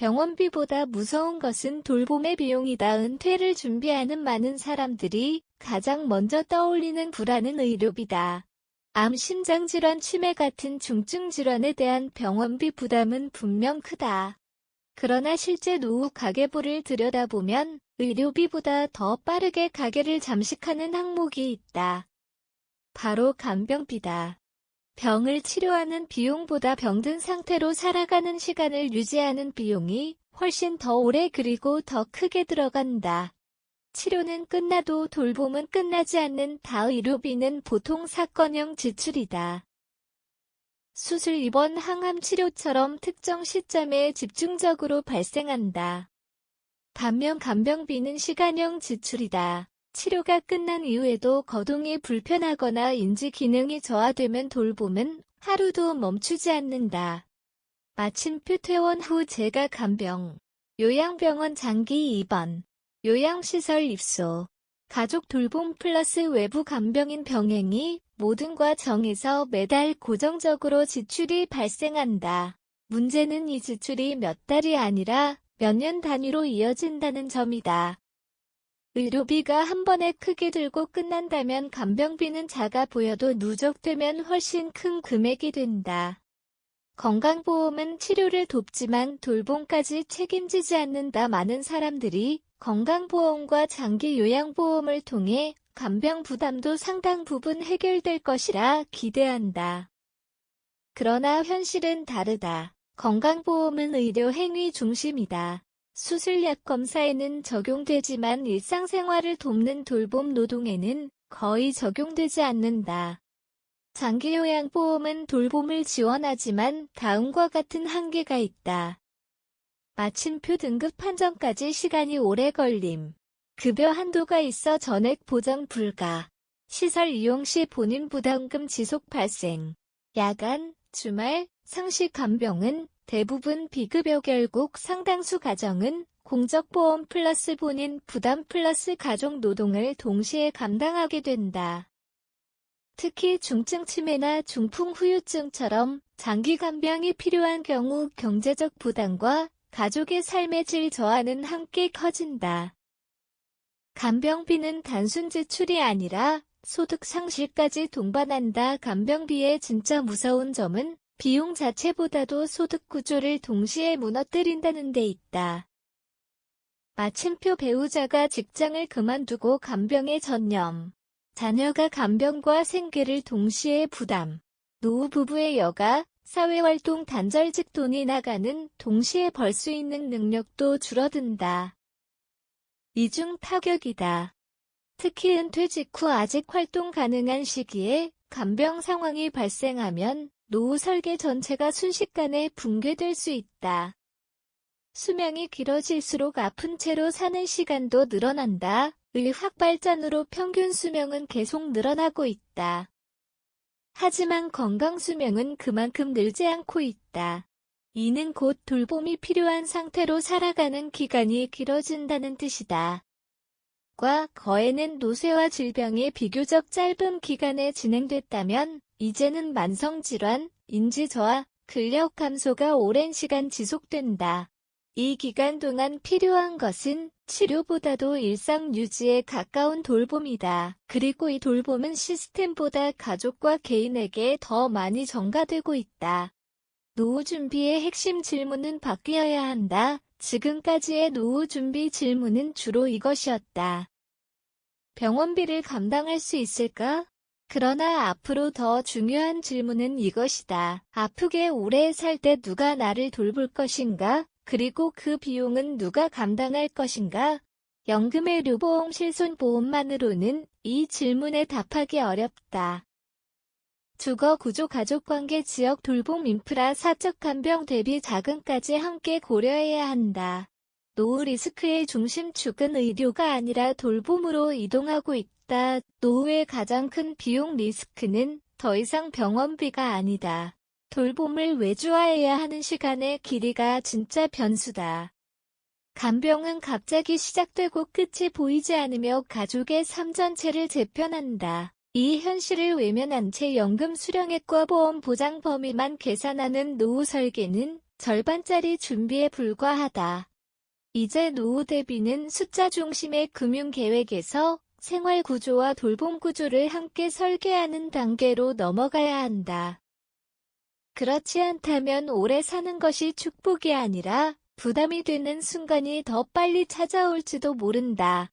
병원비보다 무서운 것은 돌봄의 비용이다. 은퇴를 준비하는 많은 사람들이 가장 먼저 떠올리는 불안은 의료비다. 암, 심장질환, 치매 같은 중증 질환에 대한 병원비 부담은 분명 크다. 그러나 실제 노후 가계부를 들여다보면 의료비보다 더 빠르게 가계를 잠식하는 항목이 있다. 바로 간병비다. 병을 치료하는 비용보다 병든 상태로 살아가는 시간을 유지하는 비용이 훨씬 더 오래 그리고 더 크게 들어간다. 치료는 끝나도 돌봄은 끝나지 않는다. 의료비는 보통 사건형 지출이다. 수술, 입원, 항암 치료처럼 특정 시점에 집중적으로 발생한다. 반면 간병비는 시간형 지출이다. 치료가 끝난 이후에도 거동이 불편하거나 인지 기능이 저하되면 돌봄은 하루도 멈추지 않는다. 마침표, 퇴원 후 재가 간병, 요양병원 장기 입원, 요양시설 입소, 가족 돌봄 플러스 외부 간병인 병행이 모든 과정에서 매달 고정적으로 지출이 발생한다. 문제는 이 지출이 몇 달이 아니라 몇 년 단위로 이어진다는 점이다. 의료비가 한 번에 크게 들고 끝난다면 간병비는 작아 보여도 누적되면 훨씬 큰 금액이 된다. 건강보험은 치료를 돕지만 돌봄까지 책임지지 않는다. 많은 사람들이 건강보험과 장기 요양보험을 통해 간병 부담도 상당 부분 해결될 것이라 기대한다. 그러나 현실은 다르다. 건강보험은 의료 행위 중심이다. 수술약 검사에는 적용되지만 일상생활을 돕는 돌봄 노동에는 거의 적용되지 않는다. 장기요양보험은 돌봄을 지원하지만 다음과 같은 한계가 있다. 마침표, 등급 판정까지 시간이 오래 걸림. 급여 한도가 있어 전액 보장 불가. 시설 이용 시 본인 부담금 지속 발생. 야간, 주말, 상시 간병은 대부분 비급여. 결국 상당수 가정은 공적보험 플러스 본인 부담 플러스 가족 노동을 동시에 감당하게 된다. 특히 중증 치매나 중풍 후유증처럼 장기 간병이 필요한 경우 경제적 부담과 가족의 삶의 질 저하는 함께 커진다. 간병비는 단순 지출이 아니라 소득 상실까지 동반한다. 간병비의 진짜 무서운 점은 비용 자체보다도 소득 구조를 동시에 무너뜨린다는 데 있다. 마침표, 배우자가 직장을 그만두고 간병에 전념. 자녀가 간병과 생계를 동시에 부담. 노후 부부의 여가, 사회활동 단절직 돈이 나가는 동시에 벌 수 있는 능력도 줄어든다. 이중 타격이다. 특히 은퇴 직후 아직 활동 가능한 시기에 간병 상황이 발생하면 노후 설계 전체가 순식간에 붕괴될 수 있다. 수명이 길어질수록 아픈 채로 사는 시간도 늘어난다. 의학 발전으로 평균 수명은 계속 늘어나고 있다. 하지만 건강 수명은 그만큼 늘지 않고 있다. 이는 곧 돌봄이 필요한 상태로 살아가는 기간이 길어진다는 뜻이다. 과 거에는 노쇠와 질병이 비교적 짧은 기간에 진행됐다면 이제는 만성질환, 인지저하, 근력 감소가 오랜 시간 지속된다. 이 기간 동안 필요한 것은 치료보다도 일상 유지에 가까운 돌봄이다. 그리고 이 돌봄은 시스템보다 가족과 개인에게 더 많이 전가되고 있다. 노후 준비의 핵심 질문은 바뀌어야 한다. 지금까지의 노후 준비 질문은 주로 이것이었다. 병원비를 감당할 수 있을까? 그러나 앞으로 더 중요한 질문은 이것이다. 아프게 오래 살 때 누가 나를 돌볼 것인가? 그리고 그 비용은 누가 감당할 것인가? 연금의료보험 실손보험만으로는 이 질문에 답하기 어렵다. 주거 구조, 가족관계, 지역 돌봄, 인프라, 사적 간병 대비 자금까지 함께 고려해야 한다. 노후 리스크의 중심축은 의료가 아니라 돌봄으로 이동하고 있다. 노후의 가장 큰 비용 리스크는 더 이상 병원비가 아니다. 돌봄을 외주화해야 하는 시간의 길이가 진짜 변수다. 간병은 갑자기 시작되고 끝이 보이지 않으며 가족의 삶 전체를 재편한다. 이 현실을 외면한 채 연금 수령액과 보험 보장 범위만 계산하는 노후 설계는 절반짜리 준비에 불과하다. 이제 노후 대비는 숫자 중심의 금융계획에서 생활 구조와 돌봄 구조를 함께 설계하는 단계로 넘어가야 한다. 그렇지 않다면 오래 사는 것이 축복이 아니라 부담이 되는 순간이 더 빨리 찾아올지도 모른다.